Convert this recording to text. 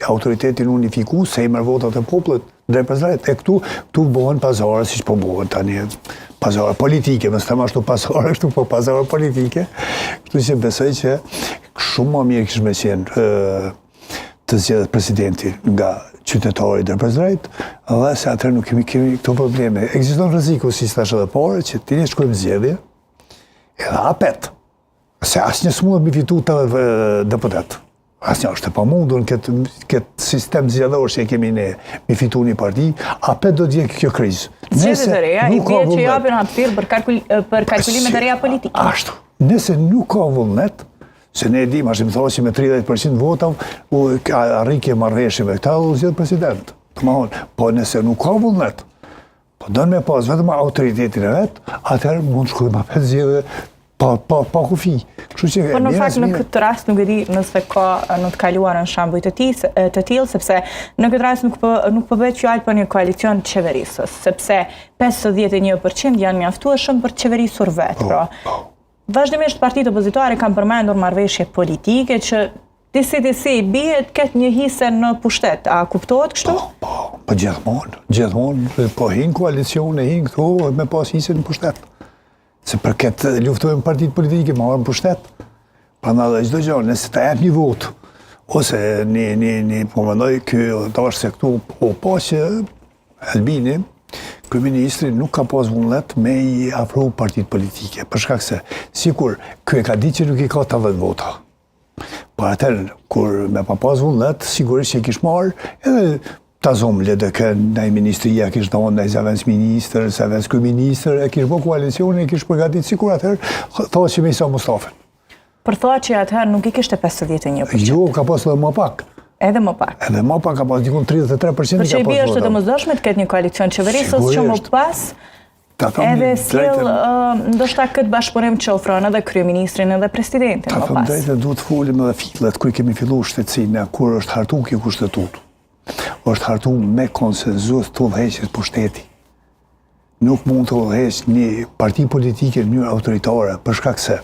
autoritetin unifiku, se i merr votat e popullit, drejt për drejt. E këtu bëhen pazare, siç po bëhen tani, pazare politike, mos them ashtu pazare, kështu po pazare politike. Kështu që besoj që shumë më mirë kishte qenë të zgjedhet presidenti nga qytetari drejt për drejt, dhe se atëherë nuk kemi këto probleme. Ekziston rreziku, si thash edhe parë, që ti ne shkojmë zgjedhje, edhe hapet. Se asnjë s'mund të fitu të deputet. Asnjë është e pamundur në këtë sistem zgjedhor që kemi ne, mi fitu një parti, hapet do të jetë kjo krizë. Zgjedhjet e reja i bie që japin aftësirë për kalkulimet e reja politike. Ashtu. Nëse nuk ka vullnet, se ne e dim, ashtu më thonë që me 30% votav, arritje marrëveshje me këta u zgjedh president. Po nëse nuk ka vullnet, po dënë me pas vetëm autoritetin e vet, atëherë mund të shkojmë hapet zgjedhje pa kufi. Po në fakt në këtë rast nuk e di nëse ka në të kaluarën shambuj të tillë, sepse në këtë rast nuk po bëhet fjalë për një koalicion të qeverisës, sepse 51% janë mjaftueshëm për të qeverisur vetë. Pra, vazhdimisht partitë opozitare kanë përmendur marrëveshje politike që disi i bie të ketë një hise në pushtet. A kuptohet kështu? Po gjithmonë, po hin koalicione, hin këtu me pas hise në pushtet. Se për këtë luftojmë partitë politike, ma marrën pushtet. Prandaj dhe çdo gjë, nëse ta jap një vot, ose po mendoj është se këtu po që Albini, kryeministri nuk ka pas vullnet me i afru partitë politike, për shkak se sikur ky e ka ditë që nuk i ka 80 vota. Por atëherë kur me pa pas vullnet, sigurisht që i kish marrë edhe ta zomë le dhe kënë ministria kishë donë, ndaj zavens minister, zavens kryeminister, e kishë bo koalicioni, e kishë përgatit sikur atëherë, thotë që me Isa Mustafën. Për thotë që atëherë nuk i kishte 51%. Jo, ka pas edhe më pak. Edhe më pak. Edhe më pak, ka pas dikun 33% Për që i bie është të domosdoshme të ketë një koalicion qeverisës që më pas edhe sjell ndoshta këtë bashkëpunim që ofron edhe kryeministrin edhe presidentin më pas. Ta them drejtë, duhet të folim edhe fillet kur kemi filluar shtetësinë, kur është hartuar kjo kushtetutë. Është hartuar me konsenzus të udhëheqjes pushteti. Nuk mund të udhëheq një parti politike në mënyrë autoritare për shkak se